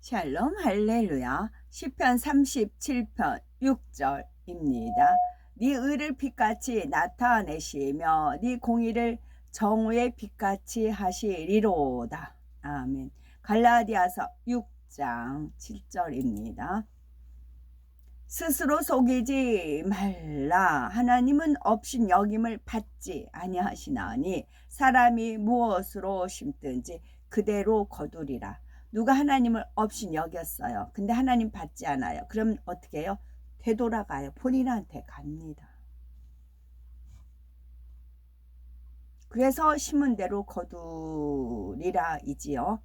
샬롬 할렐루야. 시편 37편 6절입니다. 네 의를 빛같이 나타내시며 네 공의를 정오의 빛같이 하시리로다. 아멘. 갈라디아서 6장 7절입니다. 스스로 속이지 말라. 하나님은 업신 여김을 받지 아니하시나니 사람이 무엇으로 심든지 그대로 거두리라. 누가 하나님을 업신 여겼어요. 근데 하나님 받지 않아요. 그럼 어떻게 해요? 되돌아가요. 본인한테 갑니다. 그래서 심은 대로 거두리라 이지요.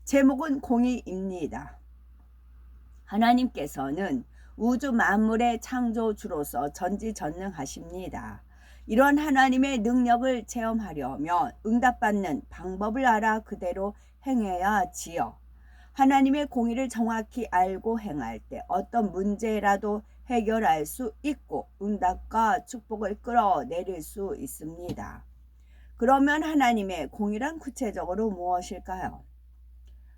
제목은 공의입니다. 하나님께서는 우주 만물의 창조주로서 전지전능하십니다. 이런 하나님의 능력을 체험하려면 응답받는 방법을 알아 그대로 행해야 지요. 하나님의 공의를 정확히 알고 행할 때 어떤 문제라도 해결할 수 있고 응답과 축복을 끌어내릴 수 있습니다. 그러면 하나님의 공의란 구체적으로 무엇일까요?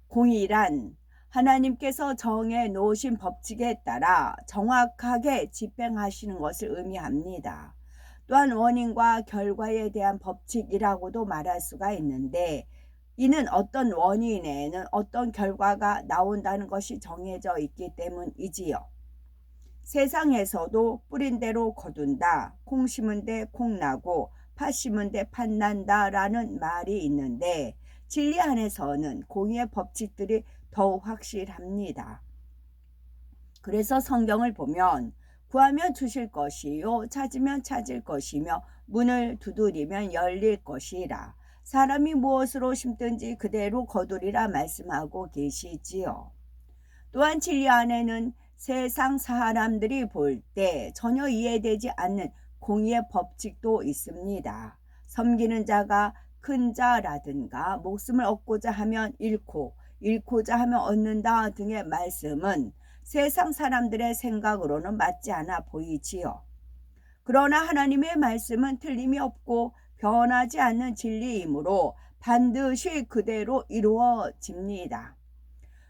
공의란 하나님께서 정해 놓으신 법칙에 따라 정확하게 집행하시는 것을 의미합니다. 또한 원인과 결과에 대한 법칙이라고도 말할 수가 있는데, 이는 어떤 원인에는 어떤 결과가 나온다는 것이 정해져 있기 때문이지요. 세상에서도 뿌린 대로 거둔다, 콩 심은 데 콩 나고 팥 심은 데 팥 난다 라는 말이 있는데, 진리 안에서는 공의의 법칙들이 더욱 확실합니다. 그래서 성경을 보면 구하면 주실 것이요 찾으면 찾을 것이며 문을 두드리면 열릴 것이라. 사람이 무엇으로 심든지 그대로 거두리라 말씀하고 계시지요. 또한 진리 안에는 세상 사람들이 볼 때 전혀 이해되지 않는 공의의 법칙도 있습니다. 섬기는 자가 큰 자라든가 목숨을 얻고자 하면 잃고자 하면 얻는다 등의 말씀은 세상 사람들의 생각으로는 맞지 않아 보이지요. 그러나 하나님의 말씀은 틀림이 없고 변하지 않는 진리이므로 반드시 그대로 이루어집니다.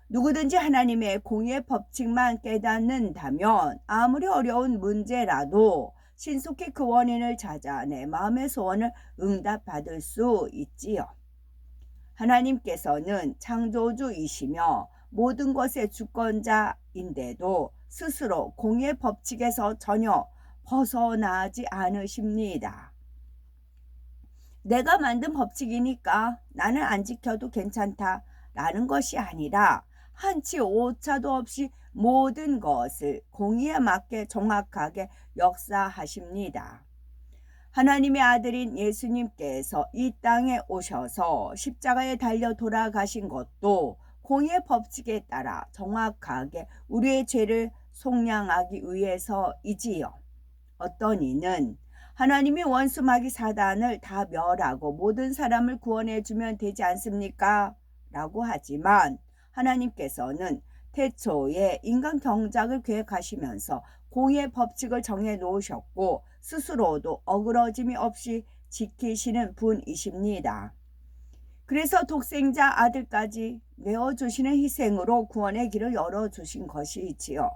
누구든지 하나님의 공의의 법칙만 깨닫는다면 아무리 어려운 문제라도 신속히 그 원인을 찾아내 마음의 소원을 응답받을 수 있지요. 하나님께서는 창조주이시며 모든 것의 주권자인데도 스스로 공의의 법칙에서 전혀 벗어나지 않으십니다. 내가 만든 법칙이니까 나는 안 지켜도 괜찮다 라는 것이 아니라 한치 오차도 없이 모든 것을 공의에 맞게 정확하게 역사하십니다. 하나님의 아들인 예수님께서 이 땅에 오셔서 십자가에 달려 돌아가신 것도 공의의 법칙에 따라 정확하게 우리의 죄를 속량하기 위해서이지요. 어떤 이는 하나님이 원수 마귀 사단을 다 멸하고 모든 사람을 구원해 주면 되지 않습니까? 라고 하지만 하나님께서는 태초에 인간 경작을 계획하시면서 공의의 법칙을 정해 놓으셨고 스스로도 어그러짐이 없이 지키시는 분이십니다. 그래서 독생자 아들까지 내어주시는 희생으로 구원의 길을 열어주신 것이지요.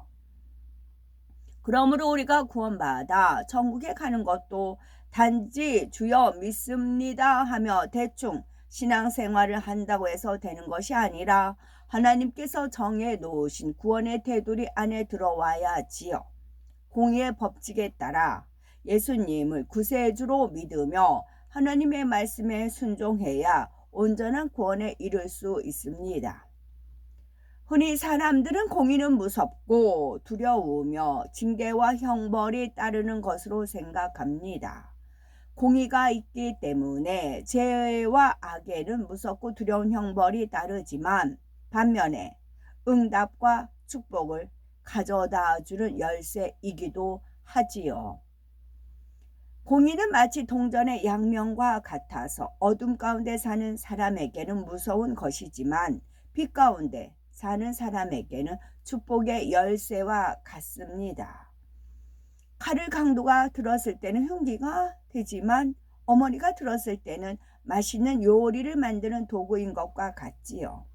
그러므로 우리가 구원받아 천국에 가는 것도 단지 주여 믿습니다 하며 대충 신앙생활을 한다고 해서 되는 것이 아니라 하나님께서 정해 놓으신 구원의 테두리 안에 들어와야지요. 공의의 법칙에 따라 예수님을 구세주로 믿으며 하나님의 말씀에 순종해야 온전한 구원에 이를 수 있습니다. 흔히 사람들은 공의는 무섭고 두려우며 징계와 형벌이 따르는 것으로 생각합니다. 공의가 있기 때문에 죄와 악에는 무섭고 두려운 형벌이 따르지만 반면에 응답과 축복을 가져다 주는 열쇠이기도 하지요. 공의는 마치 동전의 양면과 같아서 어둠 가운데 사는 사람에게는 무서운 것이지만 빛 가운데 사는 사람에게는 축복의 열쇠와 같습니다. 칼을 강도가 들었을 때는 흉기가 되지만 어머니가 들었을 때는 맛있는 요리를 만드는 도구인 것과 같지요.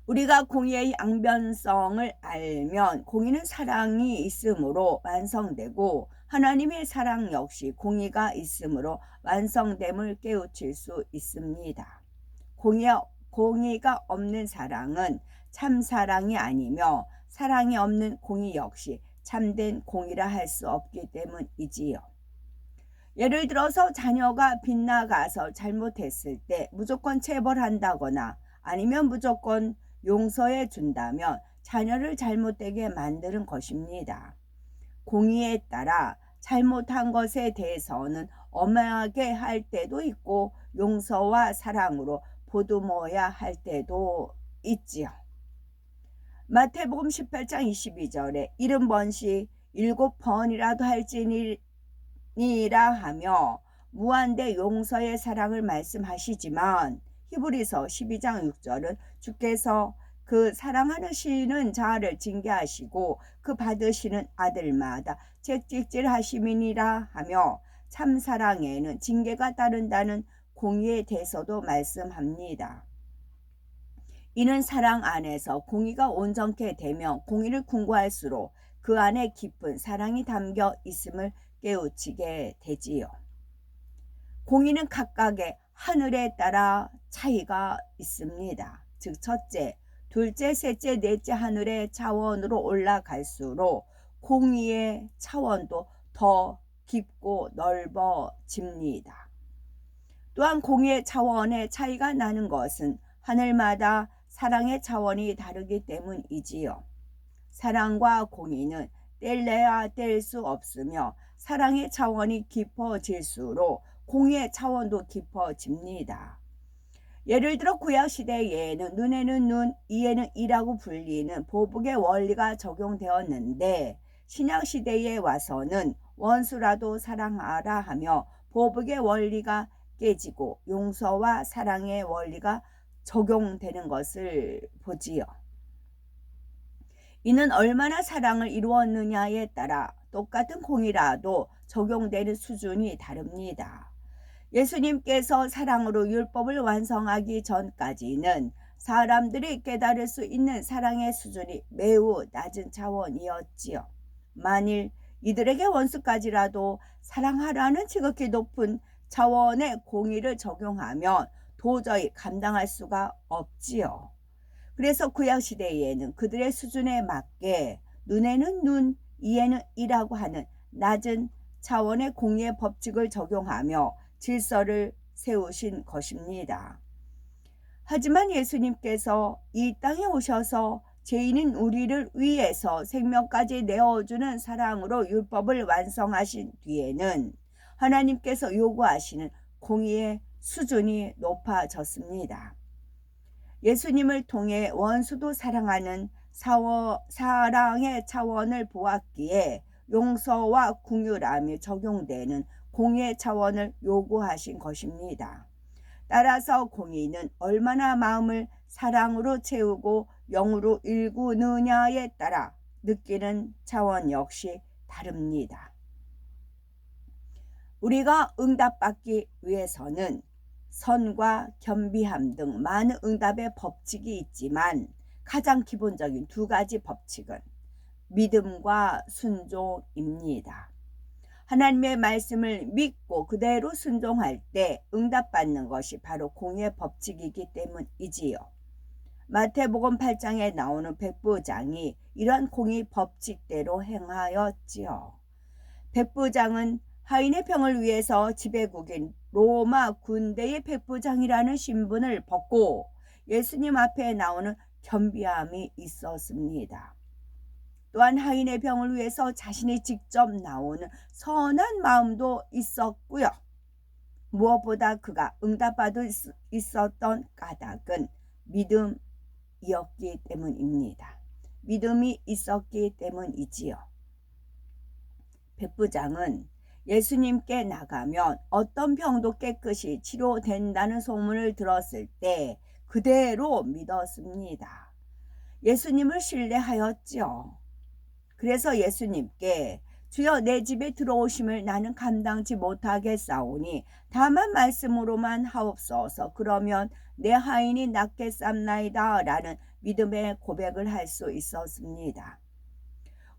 우리가 공의의 양변성을 알면 공의는 사랑이 있으므로 완성되고 하나님의 사랑 역시 공의가 있으므로 완성됨을 깨우칠 수 있습니다. 공의가 없는 사랑은 참 사랑이 아니며 사랑이 없는 공의 역시 참된 공의라 할 수 없기 때문이지요. 예를 들어서 자녀가 빗나가서 잘못했을 때 무조건 체벌한다거나 아니면 무조건 용서해 준다면 자녀를 잘못되게 만드는 것입니다. 공의에 따라 잘못한 것에 대해서는 엄하게 할 때도 있고 용서와 사랑으로 보듬어야 할 때도 있지요. 마태복음 18장 22절에 70번씩 7번이라도 할지니라 하며 무한대 용서의 사랑을 말씀하시지만 히브리서 12장 6절은 주께서 그 사랑하시는 자를 징계하시고 그 받으시는 아들마다 책찍질하심이니라 하며 참 사랑에는 징계가 따른다는 공의에 대해서도 말씀합니다. 이는 사랑 안에서 공의가 온전케 되면 공의를 궁구할수록 그 안에 깊은 사랑이 담겨 있음을 깨우치게 되지요. 공의는 각각의 하늘에 따라 차이가 있습니다. 즉 첫째, 둘째, 셋째, 넷째 하늘의 차원으로 올라갈수록 공의의 차원도 더 깊고 넓어집니다. 또한 공의의 차원의 차이가 나는 것은 하늘마다 사랑의 차원이 다르기 때문이지요. 사랑과 공의는 뗄래야 뗄 수 없으며 사랑의 차원이 깊어질수록 공의의 차원도 깊어집니다. 예를 들어 구약시대에는 눈에는 눈, 이에는 이라고 불리는 보복의 원리가 적용되었는데 신약시대에 와서는 원수라도 사랑하라 하며 보복의 원리가 깨지고 용서와 사랑의 원리가 적용되는 것을 보지요. 이는 얼마나 사랑을 이루었느냐에 따라 똑같은 공의라도 적용되는 수준이 다릅니다. 예수님께서 사랑으로 율법을 완성하기 전까지는 사람들이 깨달을 수 있는 사랑의 수준이 매우 낮은 차원이었지요. 만일 이들에게 원수까지라도 사랑하라는 지극히 높은 차원의 공의를 적용하면 도저히 감당할 수가 없지요. 그래서 구약시대에는 그들의 수준에 맞게 눈에는 눈, 이에는 이라고 하는 낮은 차원의 공의의 법칙을 적용하며 질서를 세우신 것입니다. 하지만 예수님께서 이 땅에 오셔서 죄인인 우리를 위해서 생명까지 내어주는 사랑으로 율법을 완성하신 뒤에는 하나님께서 요구하시는 공의의 수준이 높아졌습니다. 예수님을 통해 원수도 사랑하는 사랑의 차원을 보았기에 용서와 긍휼함이 적용되는 공의의 차원을 요구하신 것입니다. 따라서 공의는 얼마나 마음을 사랑으로 채우고 영으로 일구느냐에 따라 느끼는 차원 역시 다릅니다. 우리가 응답받기 위해서는 선과 겸비함 등 많은 응답의 법칙이 있지만 가장 기본적인 두 가지 법칙은 믿음과 순종입니다. 하나님의 말씀을 믿고 그대로 순종할 때 응답받는 것이 바로 공의의 법칙이기 때문이지요. 마태복음 8장에 나오는 백부장이 이러한 공의 법칙대로 행하였지요. 백부장은 하인의 병을 위해서 지배국인 로마 군대의 백부장이라는 신분을 벗고 예수님 앞에 나오는 겸비함이 있었습니다. 또한 하인의 병을 위해서 자신이 직접 나오는 선한 마음도 있었고요. 무엇보다 그가 응답받을 수 있었던 까닭은 믿음이었기 때문입니다. 믿음이 있었기 때문이지요. 백부장은 예수님께 나가면 어떤 병도 깨끗이 치료된다는 소문을 들었을 때 그대로 믿었습니다. 예수님을 신뢰하였지요. 그래서 예수님께 주여 내 집에 들어오심을 나는 감당치 못하겠사오니 다만 말씀으로만 하옵소서. 그러면 내 하인이 낫겠삼나이다 라는 믿음의 고백을 할 수 있었습니다.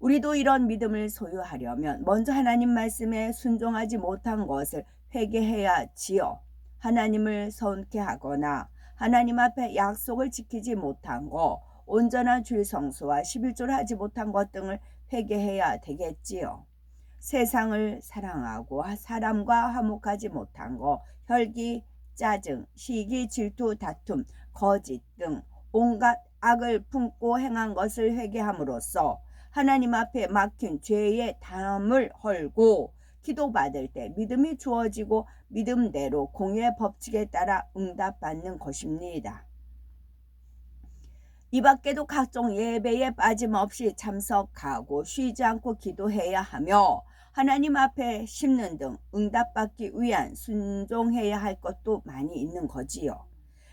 우리도 이런 믿음을 소유하려면 먼저 하나님 말씀에 순종하지 못한 것을 회개해야 지요. 하나님을 선케하거나 하나님 앞에 약속을 지키지 못한 것, 온전한 주일 성수와 11조를 하지 못한 것 등을 회개해야 되겠지요. 세상을 사랑하고 사람과 화목하지 못한 것, 혈기, 짜증, 시기, 질투, 다툼, 거짓 등 온갖 악을 품고 행한 것을 회개함으로써 하나님 앞에 막힌 죄의 담을 헐고 기도받을 때 믿음이 주어지고 믿음대로 공의의 법칙에 따라 응답받는 것입니다. 이 밖에도 각종 예배에 빠짐없이 참석하고 쉬지 않고 기도해야 하며 하나님 앞에 심는 등 응답받기 위한 순종해야 할 것도 많이 있는 거지요.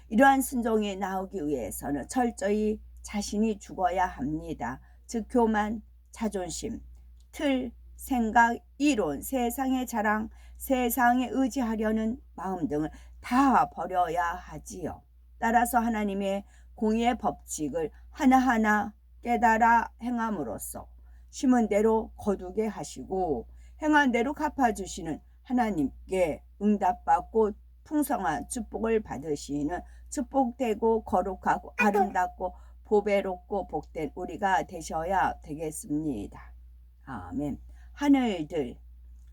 이러한 순종이 나오기 위해서는 철저히 자신이 죽어야 합니다. 즉 교만, 자존심, 틀, 생각, 이론, 세상의 자랑, 세상에 의지하려는 마음 등을 다 버려야 하지요. 따라서 하나님의 공의의 법칙을 하나하나 깨달아 행함으로써 심은 대로 거두게 하시고 행한 대로 갚아주시는 하나님께 응답받고 풍성한 축복을 받으시는 축복되고 거룩하고 아름답고 보배롭고 복된 우리가 되셔야 되겠습니다. 아멘. 하늘들,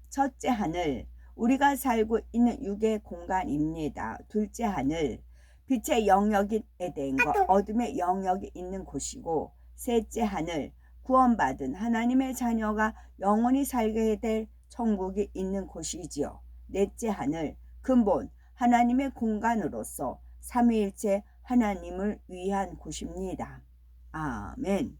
첫째 하늘, 우리가 살고 있는 육의 공간입니다. 둘째 하늘, 빛의 영역인 에덴과 어둠의 영역이 있는 곳이고, 셋째 하늘, 구원받은 하나님의 자녀가 영원히 살게 될 천국이 있는 곳이지요. 넷째 하늘, 근본 하나님의 공간으로서 삼위일체 하나님을 위한 곳입니다. 아멘.